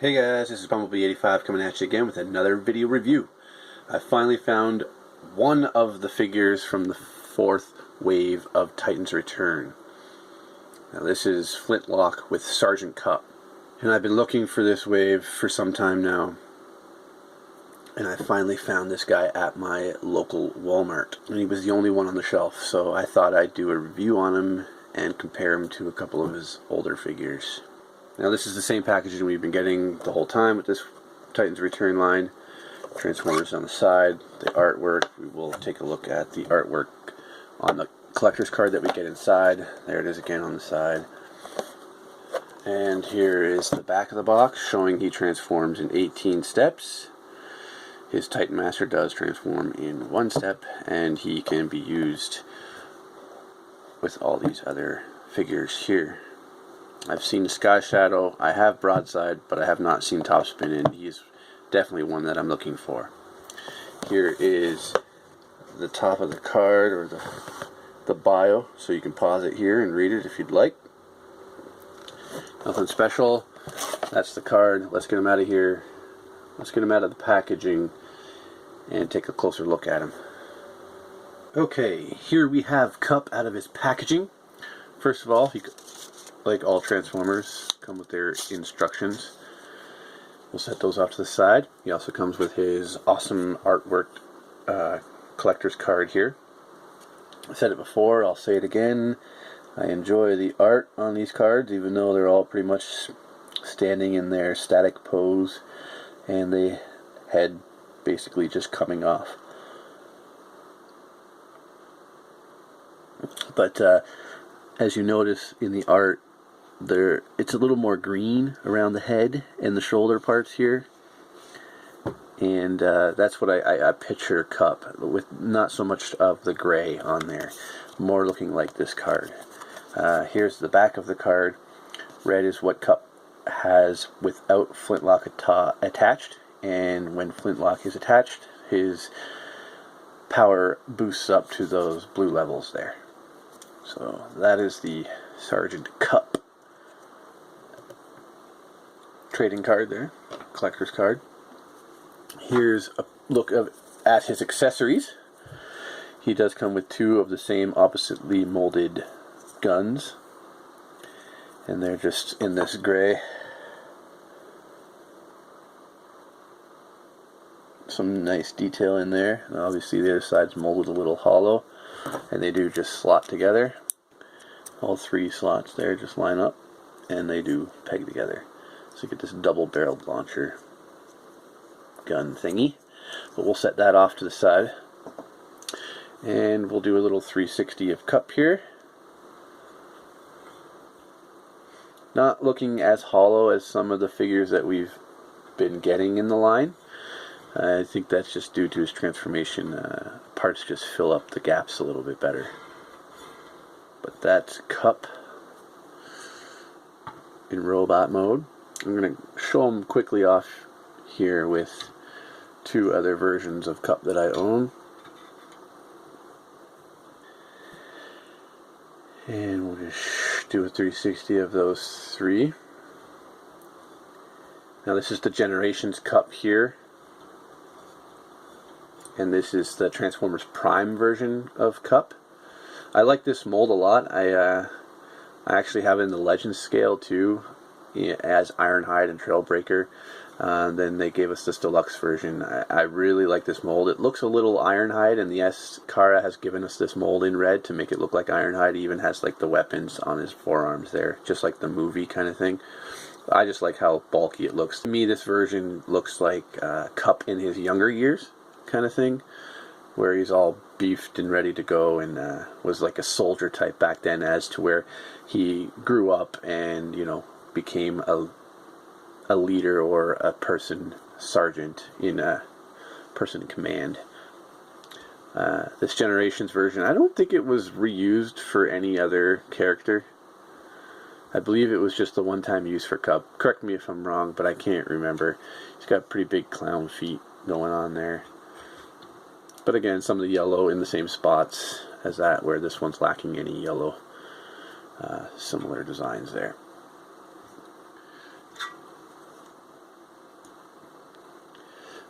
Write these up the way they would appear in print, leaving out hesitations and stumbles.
Hey guys, this is Bumblebee85 coming at you again with another video review. I finally found one of the figures from the fourth wave of Titan's Return. Now this is Flintlock with Sergeant Cup. And I've been looking for this wave for some time now. And I finally found this guy at my local Walmart. And he was the only one on the shelf, so I thought I'd do a review on him and compare him to a couple of his older figures. Now this is the same packaging we've been getting the whole time with this Titan's Return line. Transformers on the side, the artwork. We will take a look at the artwork on the collector's card that we get inside. There it is again on the side. And here is the back of the box showing he transforms in 18 steps. His Titan Master does transform in 1 step, and he can be used with all these other figures here. I've seen Sky Shadow, I have Broadside, but I have not seen Topspin, and he is definitely one that I'm looking for. Here is the top of the card, or the bio, so you can pause it here and read it if you'd like. Nothing special. That's the card. Let's get him out of here. Let's get him out of the packaging and take a closer look at him. Okay, here we have Cup out of his packaging. First of all, like all Transformers, come with their instructions. We'll set those off to the side. He also comes with his awesome artwork collector's card here. I said it before, I'll say it again. I enjoy the art on these cards, even though they're all pretty much standing in their static pose and the head basically just coming off. But as you notice in the art, it's a little more green around the head and the shoulder parts here, and that's what I picture Cup with, not so much of the gray on there, more looking like this card. Here's the back of the card. Red is what Cup has without Flintlock attached, and when Flintlock is attached, his power boosts up to those blue levels there. So that is the Sergeant Cup trading card there, collector's card. Here's a look at his accessories. He does come with 2 of the same oppositely molded guns, and they're just in this gray. Some nice detail in there, and obviously the other side's molded a little hollow, and they do just slot together. All 3 slots there just line up, and they do peg together. So you get this double-barreled launcher gun thingy. But we'll set that off to the side. And we'll do a little 360 of Cup here. Not looking as hollow as some of the figures that we've been getting in the line. I think that's just due to his transformation. Parts just fill up the gaps a little bit better. But that's Cup in robot mode. I'm going to show them quickly off here with 2 other versions of Cup that I own. And we'll just do a 360 of those 3. Now this is the Generations Cup here. And this is the Transformers Prime version of Cup. I like this mold a lot. I actually have it in the Legends scale too, as Ironhide and Trailbreaker. Then they gave us this deluxe version. I really like this mold. It looks a little Ironhide, and the Kara has given us this mold in red to make it look like Ironhide. He even has like the weapons on his forearms there, just like the movie kind of thing. I just like how bulky it looks. To me, this version looks like Cup in his younger years kind of thing, where he's all beefed and ready to go, and was like a soldier type back then, as to where he grew up and, you know, became a leader or a sergeant in a person in command. This Generations version, I don't think it was reused for any other character. I believe it was just the one-time use for Cup. Correct me if I'm wrong, but I can't remember. He's got pretty big clown feet going on there. But again, some of the yellow in the same spots as that, where this one's lacking any yellow. Similar designs there.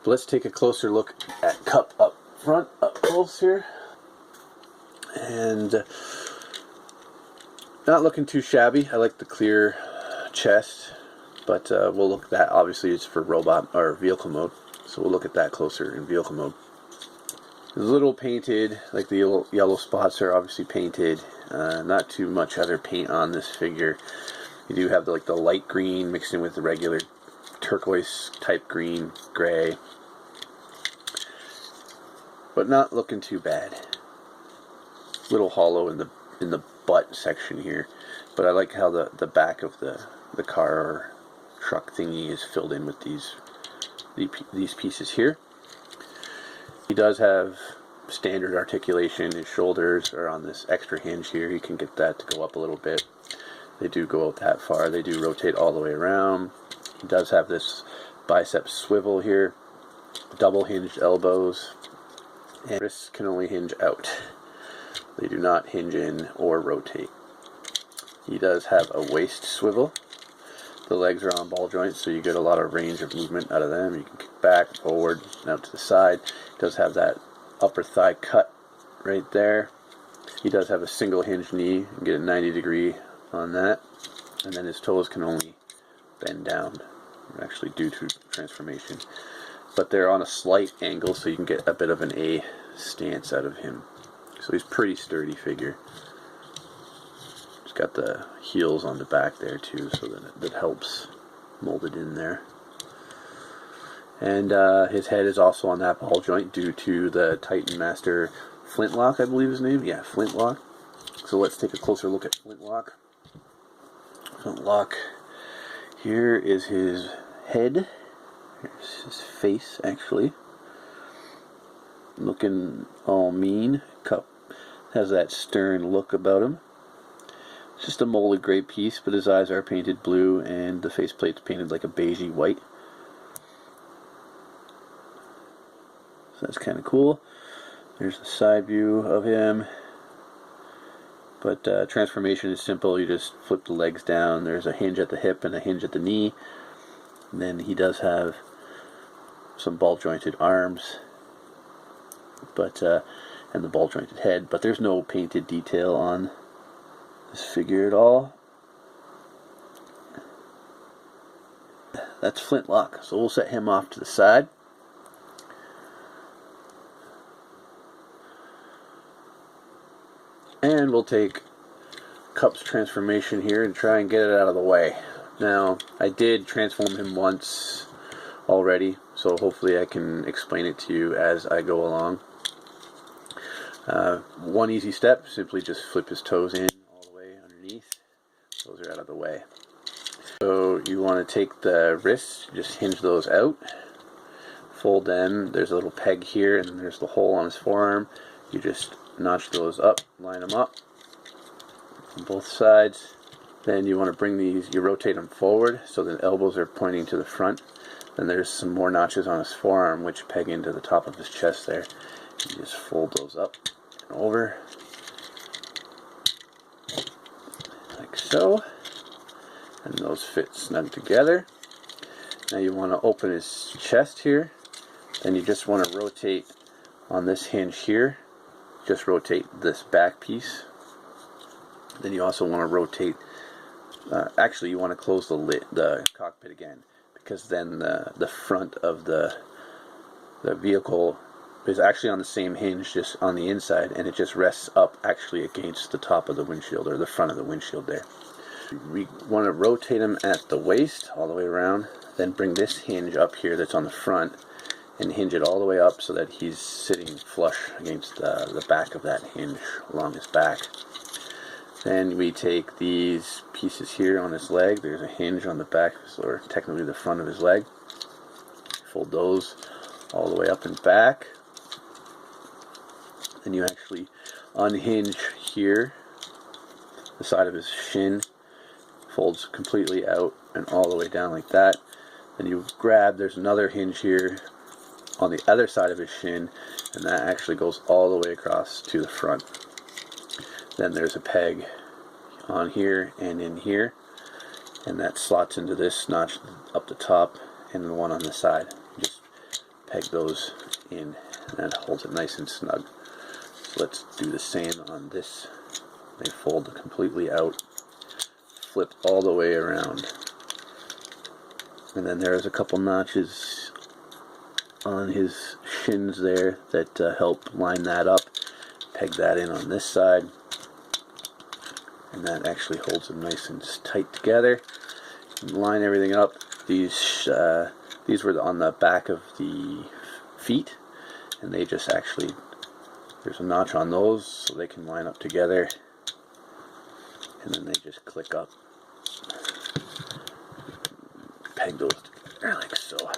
But let's take a closer look at Cup up front, up close here. And not looking too shabby. I like the clear chest, but we'll look at that. Obviously it's for robot or vehicle mode, so we'll look at that closer in vehicle mode. It's a little painted, like the yellow spots are obviously painted. Not too much other paint on this figure. You do have the light green mixed in with the regular turquoise type green, gray, but not looking too bad. Little hollow in the butt section here, but I like how the back of the car or truck thingy is filled in with these pieces here. He does have standard articulation. His shoulders are on this extra hinge here. You can get that to go up a little bit. They do go out that far. They do rotate all the way around. He does have this bicep swivel here, double hinged elbows, and wrists can only hinge out. They do not hinge in or rotate. He does have a waist swivel. The legs are on ball joints, so you get a lot of range of movement out of them. You can kick back, forward, and out to the side. He does have that upper thigh cut right there. He does have a single hinge knee. You can get a 90-degree on that. And then his toes can only bend down, actually due to transformation. But they're on a slight angle, so you can get a bit of an A stance out of him. So he's a pretty sturdy figure. He's got the heels on the back there too, so that helps molded in there. And his head is also on that ball joint due to the Titan Master Flintlock, I believe his name. Yeah, Flintlock. So let's take a closer look at Flintlock. Flintlock. Here is his head. Here's his face, actually. Looking all mean. Cup has that stern look about him. It's just a molded gray piece, but his eyes are painted blue and the faceplate's painted like a beigey white. So that's kind of cool. There's the side view of him. But transformation is simple. You just flip the legs down. There's a hinge at the hip and a hinge at the knee. And then he does have some ball jointed arms, but and the ball jointed head, but there's no painted detail on this figure at all. That's Flintlock, so we'll set him off to the side. And we'll take Cup's transformation here and try and get it out of the way. Now, I did transform him once already, so hopefully I can explain it to you as I go along. One easy step, simply just flip his toes in all the way underneath. Those are out of the way. So you want to take the wrists, just hinge those out, fold them. There's a little peg here, and then there's the hole on his forearm. You just notch those up, line them up on both sides. Then you want to bring these, you rotate them forward so the elbows are pointing to the front. Then there's some more notches on his forearm which peg into the top of his chest there. You just fold those up and over, like so. And those fit snug together. Now you want to open his chest here. Then you just want to rotate on this hinge here. Just rotate this back piece. Then you also want to rotate, actually you want to close the lid, the cockpit again, because then the front of the vehicle is actually on the same hinge, just on the inside, and it just rests up actually against the top of the windshield, or the front of the windshield there. We want to rotate them at the waist all the way around, then bring this hinge up here that's on the front and hinge it all the way up so that he's sitting flush against the back of that hinge along his back. Then we take these pieces here on his leg. There's a hinge on the back, or technically the front of his leg. Fold those all the way up and back. Then you actually unhinge here, the side of his shin, folds completely out and all the way down like that. Then you grab, there's another hinge here on the other side of his shin, and that actually goes all the way across to the front. Then there's a peg on here and in here, and that slots into this notch up the top and the one on the side. You just peg those in, and that holds it nice and snug. So let's do the same on this. They fold completely out, flip all the way around, and then there's a couple notches on his shins there that help line that up. Peg that in on this side, and that actually holds them nice and tight together. Line everything up. These were on the back of the feet, and they just actually, there's a notch on those so they can line up together, and then they just click up. Peg those together like so.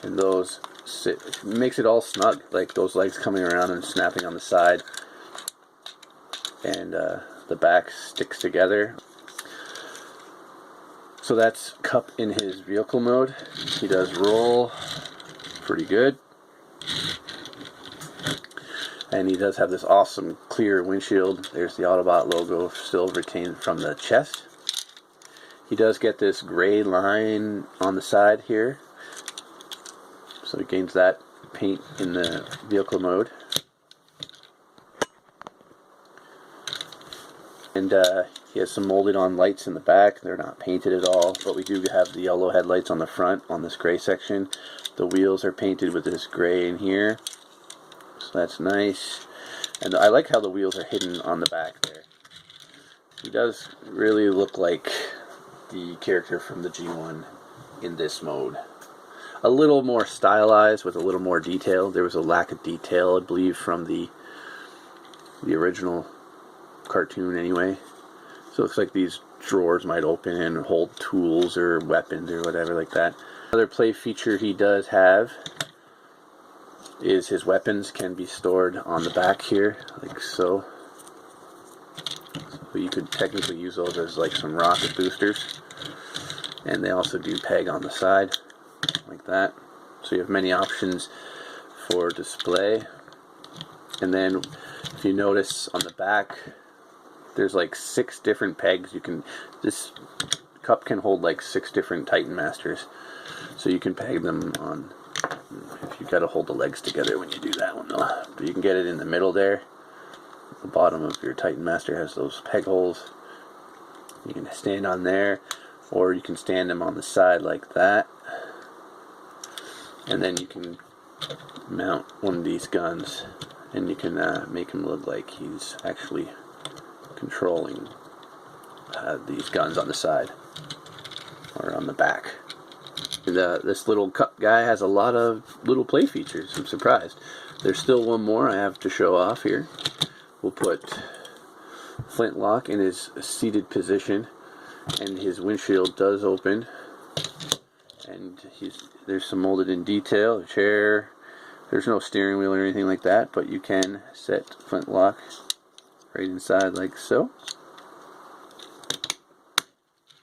And those sit, makes it all snug, like those legs coming around and snapping on the side, and the back sticks together. So that's Cup in his vehicle mode. He does roll pretty good, and he does have this awesome clear windshield. There's the Autobot logo still retained from the chest. He does get this gray line on the side here, so he gains that paint in the vehicle mode. And he has some molded on lights in the back. They're not painted at all, but we do have the yellow headlights on the front on this gray section. The wheels are painted with this gray in here, so that's nice. And I like how the wheels are hidden on the back there. He does really look like the character from the G1 in this mode. A little more stylized with a little more detail. There was a lack of detail, I believe, from the original cartoon anyway. So it looks like these drawers might open and hold tools or weapons or whatever like that. Another play feature he does have is his weapons can be stored on the back here, like so. So you could technically use those as like some rocket boosters. And they also do peg on the side, like that. So you have many options for display. And then if you notice on the back, there's like 6 different pegs. You can, this cup can hold like 6 different Titan Masters, so you can peg them on. If you got to hold the legs together when you do that one though, but you can get it in the middle there. The bottom of your Titan Master has those peg holes. You can stand on there, or you can stand them on the side like that, and then you can mount one of these guns, and you can make him look like he's actually controlling these guns on the side or on the back. And, this little cup guy has a lot of little play features. I'm surprised. There's still one more I have to show off here. We'll put Flintlock in his seated position, and his windshield does open, and there's some molded in detail, a chair. There's no steering wheel or anything like that, but you can set Flintlock right inside like so,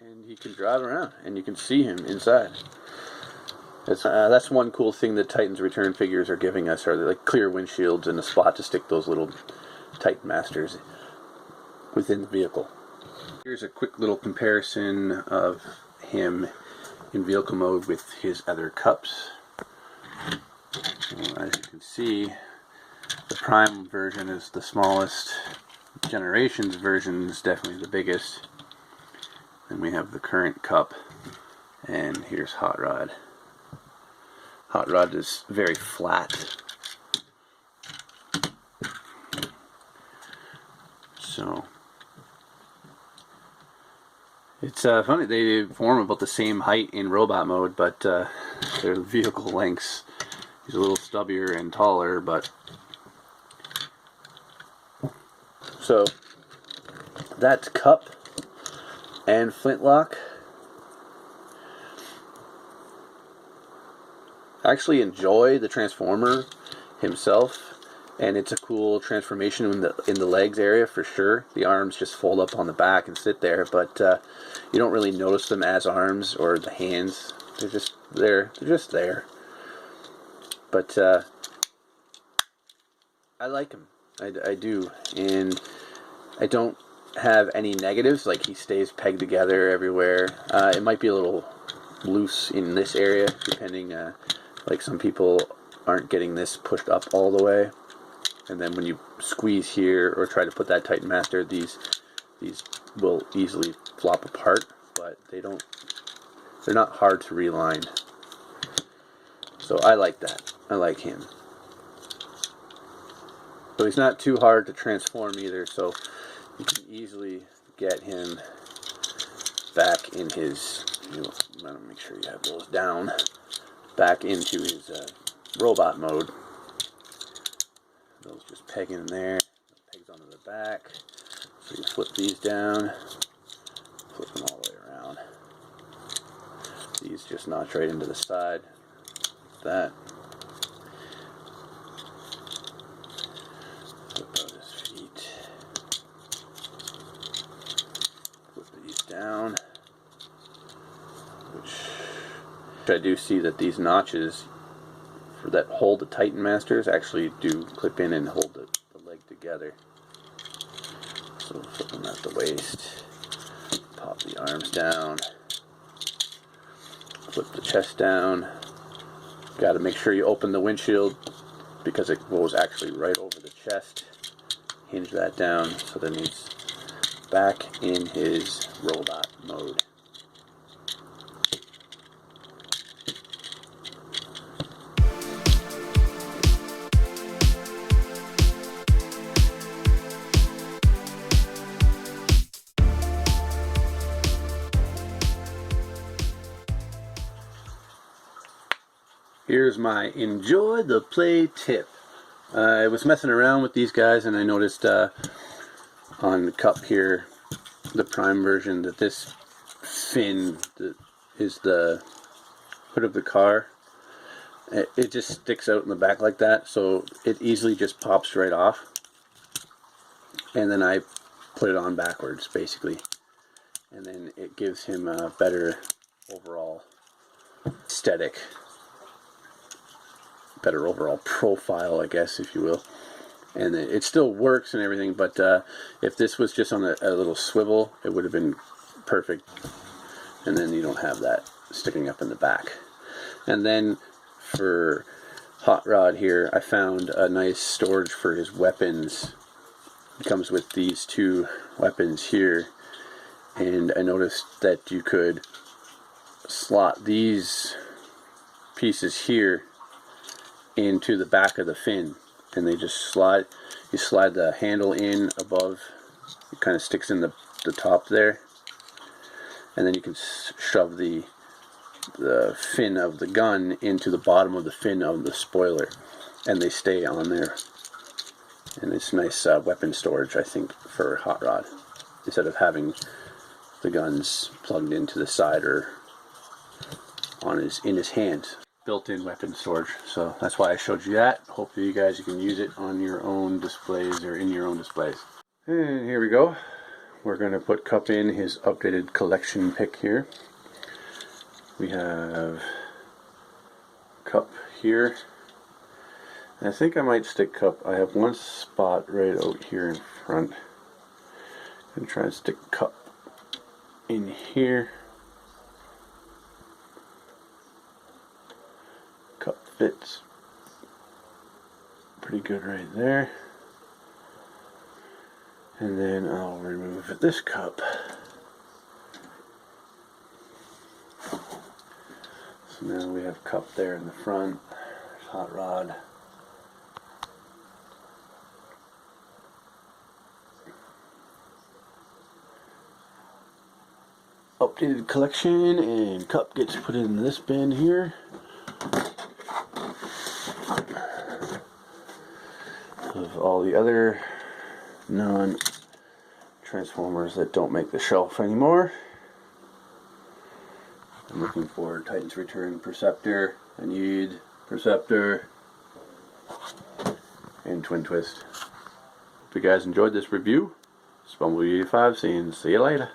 and he can drive around and you can see him inside. That's one cool thing that Titans Return figures are giving us, are like clear windshields and a spot to stick those little Titan Masters within the vehicle. Here's a quick little comparison of him in vehicle mode with his other cups. As you can see, the Prime version is the smallest. Generations version is definitely the biggest. Then we have the current cup, and here's Hot Rod. Hot Rod is very flat. So it's funny, they form about the same height in robot mode, but their vehicle lengths, he's a little stubbier and taller, but so that's Cup and Flintlock. I actually enjoy the Transformer himself, and it's a cool transformation in the legs area for sure. The arms just fold up on the back and sit there, but you don't really notice them as arms, or the hands. They're just there. They're just there. But I like him. I do, and I don't have any negatives, like he stays pegged together everywhere. It might be a little loose in this area, depending, like some people aren't getting this pushed up all the way, and then when you squeeze here or try to put that Titan Master, these will easily flop apart, but they're not hard to reline. So I like that. I like him. So he's not too hard to transform either, so you can easily get him back in his, want to make sure you have those down, back into his robot mode. Those just peg in there, pegs onto the back. So you flip these down, flip them all the way around. These just notch right into the side, like that. Flip out his feet. Flip these down. Which I do see that these notches that hold the Titan Masters actually do clip in and hold the leg together. So flip them at the waist, pop the arms down, flip the chest down. Got to make sure you open the windshield because it goes actually right over the chest. Hinge that down so then he's back in his robot mode. Here's my enjoy the play tip. I was messing around with these guys and I noticed on the cup here, the Prime version, that this fin is the hood of the car. It just sticks out in the back like that, so it easily just pops right off. And then I put it on backwards, basically. And then it gives him a better overall aesthetic. Better overall profile, I guess, if you will. And it still works and everything, but if this was just on a little swivel, it would have been perfect. And then you don't have that sticking up in the back. And then for Hot Rod here, I found a nice storage for his weapons. It comes with these two weapons here, and I noticed that you could slot these pieces here into the back of the fin, and they just slide. You slide the handle in above, it kind of sticks in the top there, and then you can shove the fin of the gun into the bottom of the fin of the spoiler, and they stay on there. And it's nice weapon storage, I think, for Hot Rod, instead of having the guns plugged into the side or on in his hand. Built-in weapon storage, so that's why I showed you that. Hopefully you guys can use it on your own displays or in your own displays. And here we go. We're going to put Cup in his updated collection pick here. We have Cup here. And I think I might stick Cup. I have one spot right out here in front. I'm going to try and stick Cup in here. Cup fits pretty good right there. And then I'll remove this cup. So now we have Cup there in the front. There's Hot Rod. Updated collection, and Cup gets put in this bin here. Of all the other non-Transformers that don't make the shelf anymore. I'm looking for Titan's Return Perceptor. I need Perceptor and Twin Twist. Hope you guys enjoyed this review. It's Bumblebee85 saying see you later.